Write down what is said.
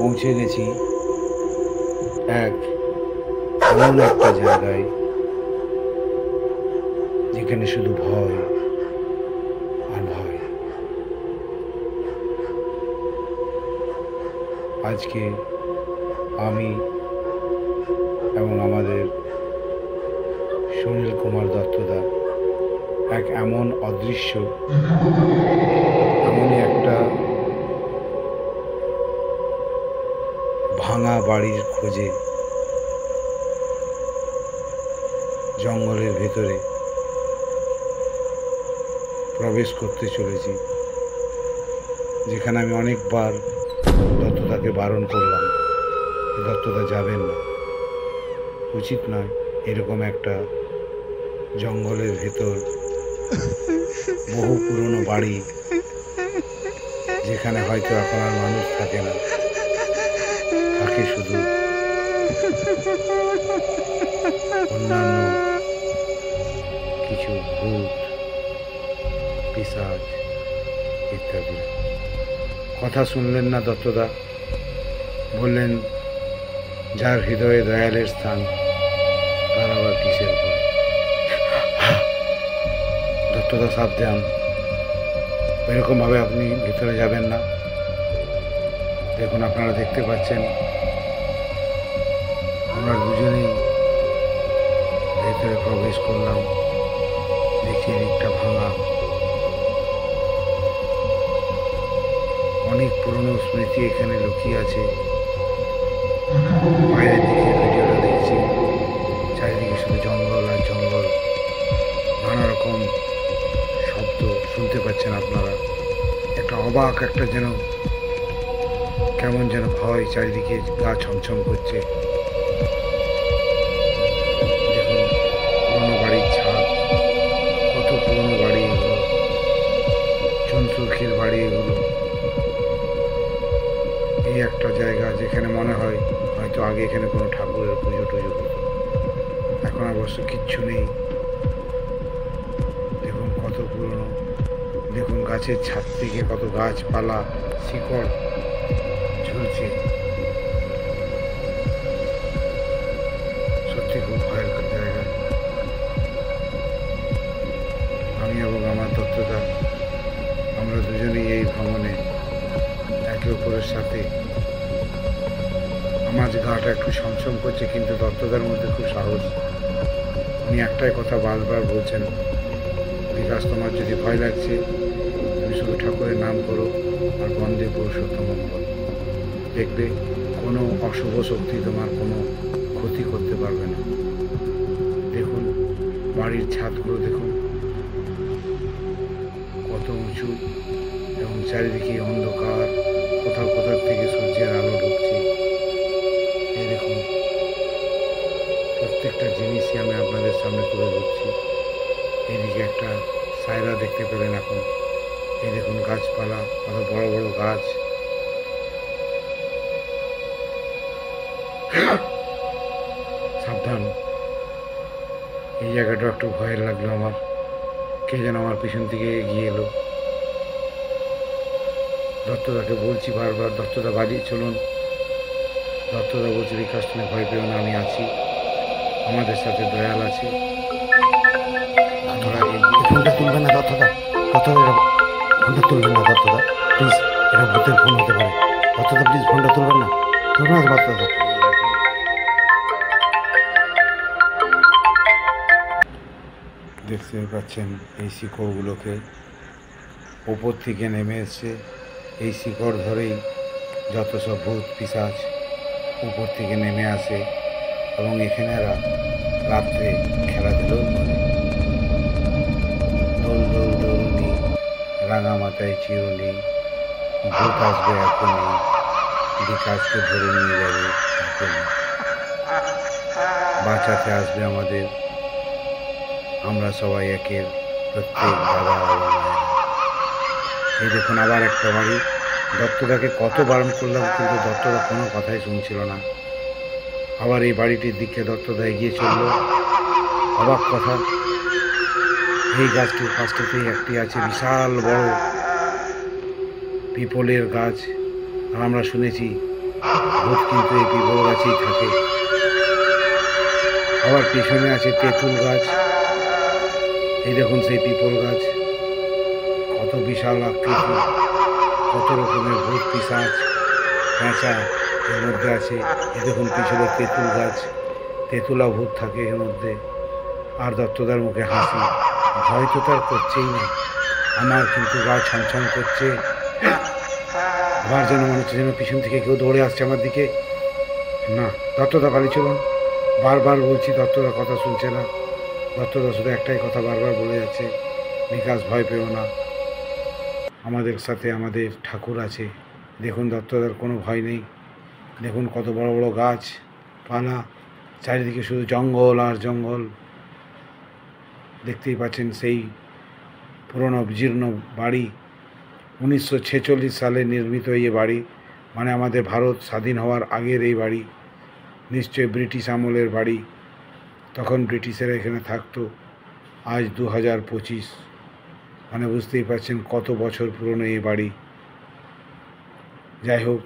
পৌঁছে গেছি এমন একটা জায়গায় যেখানে শুধু ভয় আর ভয়। আজকে আমি এবং আমাদের সুনীল কুমার দত্তদা এক এমন অদৃশ্য এমনই একটা ভাঙা বাড়ির খোঁজে জঙ্গলের ভেতরে প্রবেশ করতে চলেছি, যেখানে আমি অনেকবার দত্তদাকে বারণ করলাম, দত্তদা যাবেন না, উচিত নয় এরকম একটা জঙ্গলের ভেতর বহু পুরনো বাড়ি, যেখানে হয়তো এখন আর মানুষ থাকে না, থাকে শুধু অন্যান্য কিছু ভূত পিশাচ ইত্যাদি। কথা শুনলেন না দত্তদা, বললেন যার হৃদয়ে দয়ালের স্থান তার আবার কিসের ভয়। দত্তদা সাবধান, এরকমভাবে আপনি ভিতরে যাবেন না। দেখুন, আপনারা দেখতে পাচ্ছেন আমরা দুজনেই ভেতরে প্রবেশ করলাম। দেখি দিকটা ভাঙা, অনেক পুরনো স্মৃতি এখানে লুকিয়ে আছে। বাইরের দিকে ভিডিওটা দেখছি, চারিদিকে শুধু জঙ্গল আর জঙ্গল, নানা রকম শব্দ শুনতে পাচ্ছেন আপনারা। একটা অবাক, একটা যেন কেমন যেন ভয়, চারিদিকে গা ছমছম করছে। দেখুন পুরনো বাড়ির ছাদ, কত পুরনো বাড়ি এগুলো, চুনসুরখির বাড়ি এগুলো। এই একটা জায়গা যেখানে মনে হয় হয়তো আগে এখানে কোনো ঠাকুরের পুজো টুজো হতো, এখন অবশ্য কিচ্ছু নেই। দেখুন কত পুরনো, দেখুন গাছের ছাদ থেকে কত গাছপালা শিকড় ঝুলছে। সত্যি খুব ভয়ঙ্কর জায়গা। আমি এবং আমার দত্তদা, আমরা দুজনেই এই ভ্রমণে একে অপরের সাথে। আমার গাটা একটু সমসম করছে, কিন্তু দত্তদার মধ্যে খুব সাহস। উনি একটাই কথা বারবার বলছেন, বিকাশ তোমার যদি ভয় লাগছে তুমি শুধু ঠাকুরের নাম করো আর বন্দে পুরুষোত্তম মঙ্গল, দেখবে কোনো অশুভ শক্তি তোমার কোনো ক্ষতি করতে পারবে না। দেখুন বাড়ির ছাদগুলো দেখুন কত উঁচু, এবং চারিদিকে অন্ধকার, কোথাও কোথাও থেকে সূর্যের আলো ঢুকছে। এই দেখুন প্রত্যেকটা জিনিসই আমি আপনাদের সামনে তুলে ধরছি। এইদিকে একটা সায়রা দেখতে পেলেন এখন। এই দেখুন গাছপালা, কত বড় বড় গাছ। সাবধান, এই জায়গাটা একটু ভয়ের লাগলো আমার। কে যেন আমার পিছন থেকে এগিয়ে এলো। দত্তদাকে বলছি বারবার, দত্তদা বাড়ি চলুন। দত্তদা বলছে বিকাশ তুমি ভয় পেও না, আমি আছি, আমাদের সাথে দয়াল আছে। ফোনটা তুলবেন না দত্তদা, দত্তদা ফোনটা তুলবেন না দত্তদা, প্লিজ, এটা ভূতের ফোন হতে পারে। দত্তদা প্লিজ ফোনটা তুলবেন না, তুলবেন না দত্তদা। দেখতে পাচ্ছেন এই শিকড়গুলোকে ওপর থেকে নেমে এসছে। এই শিকড় ধরেই যত সব ভূত পিশাচ উপর থেকে নেমে আসে, এবং এখানেরা রাত্রে খেলাধুলো করে। দোল দোল দোলনি, রাঙা মাথায় চিরুনি, ভূত আসবে এখনই, বিকাশকে ধরে নিয়ে যাবে এখনই, বাঁচাতে আসবে আমাদের। আমরা সবাই একের প্রত্যেক দাদা বাবা। এই দেখুন আবার একটা বাড়ি। দত্তদাকে কত বারণ করলাম, কিন্তু দত্তদা কোনো কথাই শুনছিল না। আবার এই বাড়িটির দিকে দত্তদা এগিয়ে চলল। অবাক কথা, এই গাছটির পাশটাতেই একটি আছে বিশাল বড় পিপলের গাছ। আর আমরা শুনেছি ভূত কিন্তু এই পিপল গাছেই থাকে। আবার পেছনে আছে তেঁতুল গাছ। এই দেখুন সেই পিপল গাছ, কত বিশাল আকৃতি, কত রকমের ভূত পিশাচ পেঁচা এর মধ্যে আছে। এই দেখুন পিছনে তেঁতুল গাছ, তেঁতুলা ভূত থাকে এর মধ্যে। আর দত্তদার মুখে হাসি, ভয় তো তার করছেই না। আমার কিন্তু গা ছমছম করছে। আবার যেন মনে হচ্ছে যেন পিছন থেকে কেউ দৌড়ে আসছে আমার দিকে। না, দত্তদা পালিয়ে চলুন। বারবার বলছি, দত্তদা কথা শুনছে না। দত্তদা শুধু একটাই কথা বারবার বলে যাচ্ছে, বিকাশ ভয় পেও না, আমাদের সাথে আমাদের ঠাকুর আছে। দেখুন দত্তদার কোনো ভয় নেই। দেখুন কত বড় বড় গাছ পালা, চারিদিকে শুধু জঙ্গল আর জঙ্গল। দেখতেই পাচ্ছেন সেই পুরনো জীর্ণ বাড়ি, 1946 সালে নির্মিত এই বাড়ি। মানে আমাদের ভারত স্বাধীন হওয়ার আগের এই বাড়ি। নিশ্চয়ই ব্রিটিশ আমলের বাড়ি, তখন ব্রিটিশেরা এখানে থাকতো। আজ 2025, মানে বুঝতেই পারছেন কত বছর পুরনো এই বাড়ি। যাই হোক,